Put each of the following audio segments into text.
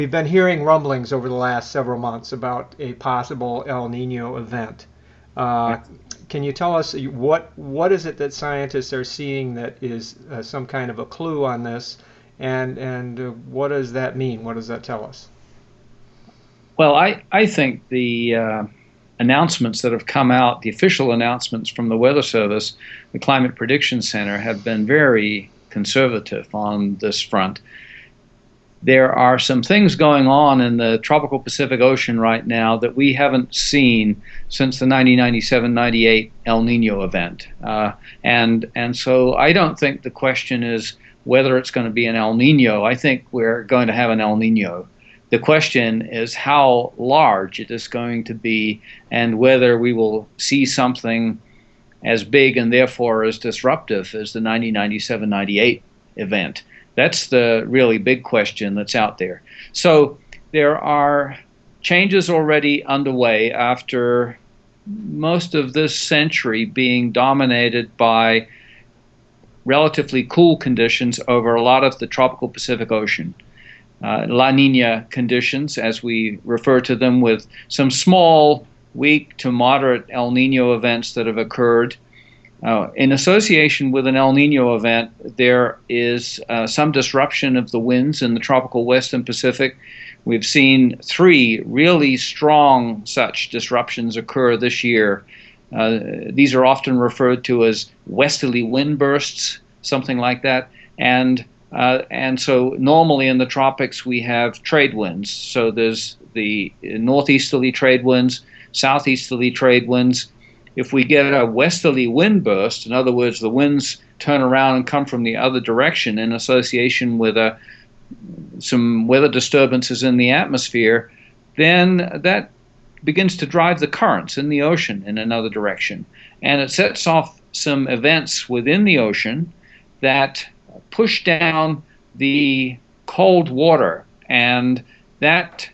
We've been hearing rumblings over the last several months about a possible El Nino event. Uh, Yes. can you tell us what is it that scientists are seeing that is some kind of a clue on this, and what does that mean? What does that tell us? Well, I think the announcements that have come out, the official announcements from the Weather Service, the Climate Prediction Center, have been very conservative on this front. There are some things going on in the tropical Pacific Ocean right now that we haven't seen since the 1997-98 El Nino event. And so I don't think the question is whether it's going to be an El Nino. I think we're going to have an El Nino. The question is how large it is going to be and whether we will see something as big and therefore as disruptive as the 1997-98 event. That's the really big question that's out there. So there are changes already underway after most of this century being dominated by relatively cool conditions over a lot of the tropical Pacific Ocean. La Nina conditions, as we refer to them, with some small, weak to moderate El Nino events that have occurred. In association with an El Nino event, there is some disruption of the winds in the tropical Western Pacific. We've seen three really strong such disruptions occur this year. These are often referred to as westerly wind bursts, something like that. And so normally in the tropics we have trade winds. So there's the northeasterly trade winds, southeasterly trade winds. If we get a westerly wind burst, in other words, the winds turn around and come from the other direction in association with some weather disturbances in the atmosphere, then that begins to drive the currents in the ocean in another direction. And it sets off some events within the ocean that push down the cold water, and that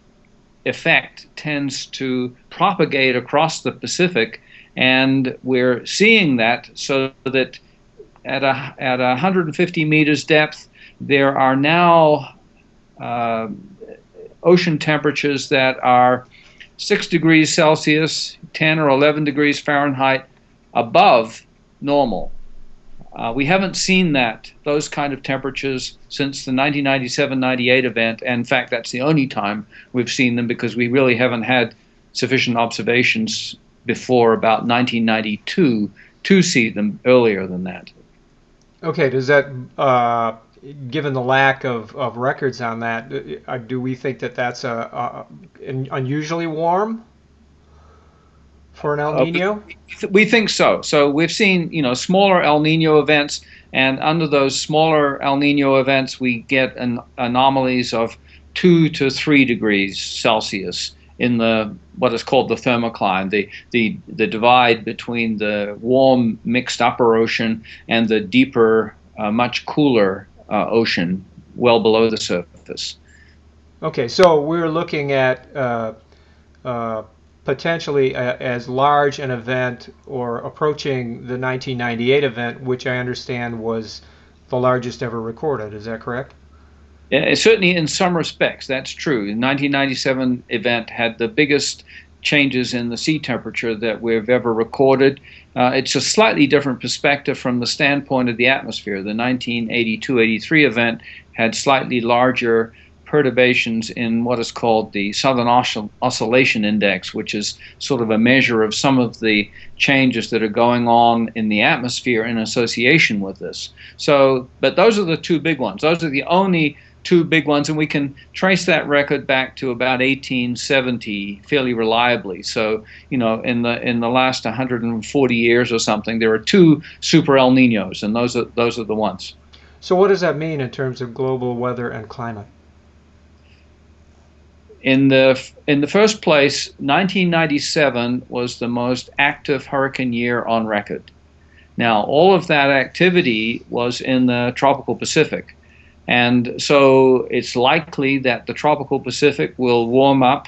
effect tends to propagate across the Pacific, and we're seeing that so that at 150 meters depth, there are now uh, ocean temperatures that are 6 degrees Celsius, 10 or 11 degrees Fahrenheit above normal. We haven't seen those kind of temperatures since the 1997-98 event. And in fact, that's the only time we've seen them because we really haven't had sufficient observations before about 1992 to see them earlier than that. Okay, does that, given the lack of records on that, do we think that that's unusually warm for an El Uh, Nino? we think so. So we've seen, smaller El Nino events, and under those smaller El Nino events, we get anomalies of 2 to 3 degrees Celsius in the what is called the thermocline, the divide between the warm mixed upper ocean and the deeper, much cooler ocean well below the surface. Okay, so we're looking at uh, potentially as large an event or approaching the 1998 event, which I understand was the largest ever recorded. Is that correct? Certainly, in some respects, that's true. The 1997 event had the biggest changes in the sea temperature that we've ever recorded. It's a slightly different perspective from the standpoint of the atmosphere. The 1982-83 event had slightly larger perturbations in what is called the Southern Oscillation Index, which is sort of a measure of some of the changes that are going on in the atmosphere in association with this. So, but those are the two big ones. Those are the only two big ones, and we can trace that record back to about 1870 fairly reliably. So, in the last 140 years or something, there are two super El Ninos, and those are the ones. So, what does that mean in terms of global weather and climate? In the first place, 1997 was the most active hurricane year on record. Now, all of that activity was in the tropical Pacific. And so it's likely that the tropical Pacific will warm up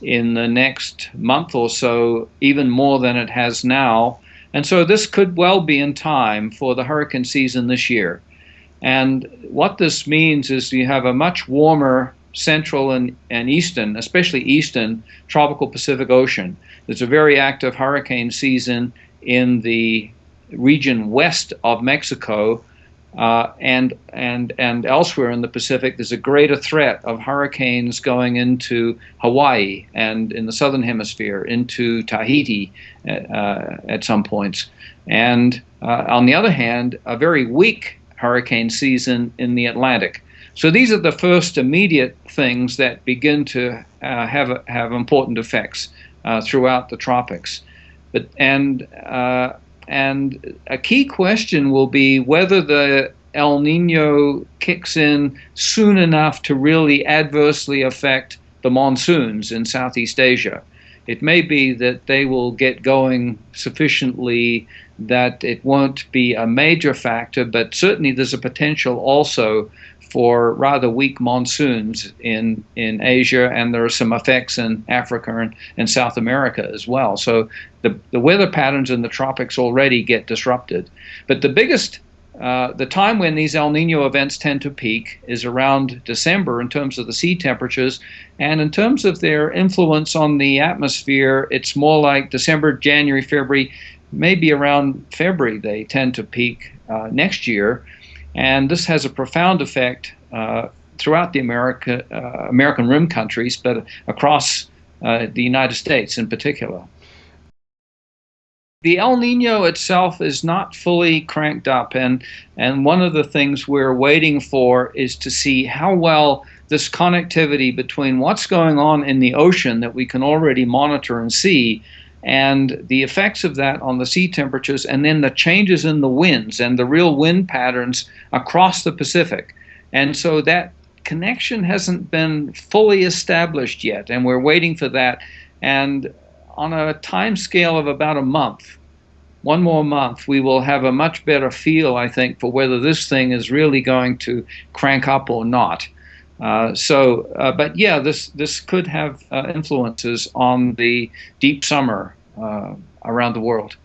in the next month or so, even more than it has now. And so this could well be in time for the hurricane season this year. And what this means is you have a much warmer central and eastern, especially eastern, tropical Pacific Ocean. There's a very active hurricane season in the region west of Mexico, and elsewhere in the Pacific. There's a greater threat of hurricanes going into Hawaii and in the southern hemisphere into Tahiti at some points. And on the other hand, a very weak hurricane season in the Atlantic. So these are the first immediate things that begin to have important effects throughout the tropics. But and a key question will be whether the El Nino kicks in soon enough to really adversely affect the monsoons in Southeast Asia. It may be that they will get going sufficiently that it won't be a major factor, but certainly there's a potential also for rather weak monsoons in Asia, and there are some effects in Africa and South America as well. So the weather patterns in the tropics already get disrupted. But the time when these El Nino events tend to peak is around December in terms of the sea temperatures, and in terms of their influence on the atmosphere, it's more like December, January, February, maybe around February they tend to peak next year. And this has a profound effect throughout the American Rim countries, but across the United States in particular. The El Nino itself is not fully cranked up, and one of the things we're waiting for is to see how well this connectivity between what's going on in the ocean that we can already monitor and see, and the effects of that on the sea temperatures, and then the changes in the winds and the real wind patterns across the Pacific. And so that connection hasn't been fully established yet, and we're waiting for that. And on a time scale of about a month, one more month, we will have a much better feel, I think, for whether this thing is really going to crank up or not. But yeah, this could have influences on the deep summer around the world,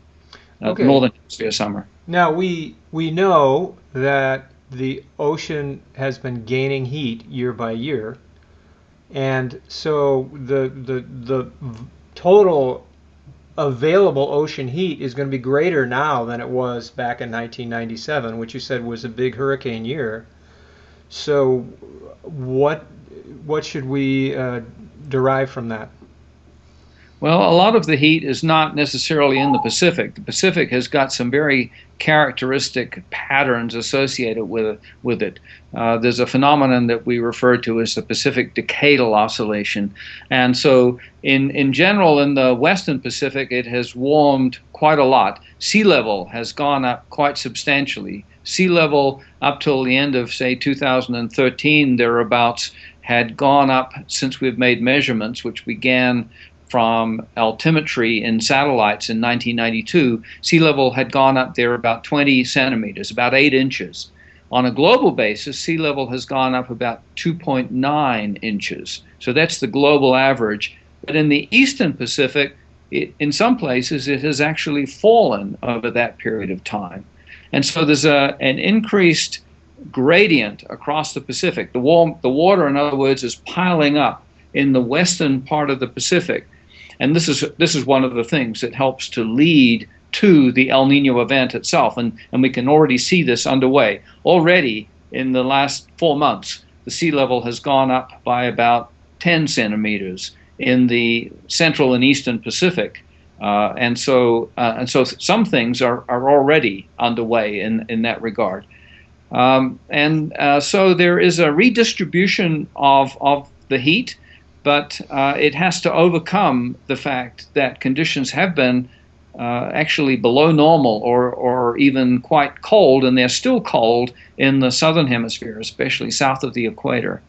Okay. northern hemisphere summer. Now we know that the ocean has been gaining heat year by year, and so the total available ocean heat is going to be greater now than it was back in 1997, which you said was a big hurricane year. So what should we derive from that? Well, a lot of the heat is not necessarily in the Pacific. The Pacific has got some very characteristic patterns associated with it. There's a phenomenon that we refer to as the Pacific decadal oscillation. And so in general, in the Western Pacific, it has warmed quite a lot. Sea level has gone up quite substantially. Sea level up till the end of, say, 2013, thereabouts, had gone up since we've made measurements, which began from altimetry in satellites in 1992. Sea level had gone up there about 20 centimeters, about 8 inches. On a global basis, sea level has gone up about 2.9 inches. So that's the global average. But in the Eastern Pacific, in some places, it has actually fallen over that period of time. And so there's an increased gradient across the Pacific. The water, in other words, is piling up in the western part of the Pacific. And this is one of the things that helps to lead to the El Nino event itself. And we can already see this underway. Already in the last 4 months, the sea level has gone up by about 10 centimeters in the central and eastern Pacific. And so some things are already underway in that regard. So there is a redistribution of the heat, but it has to overcome the fact that conditions have been actually below normal or even quite cold, and they're still cold in the southern hemisphere, especially south of the equator.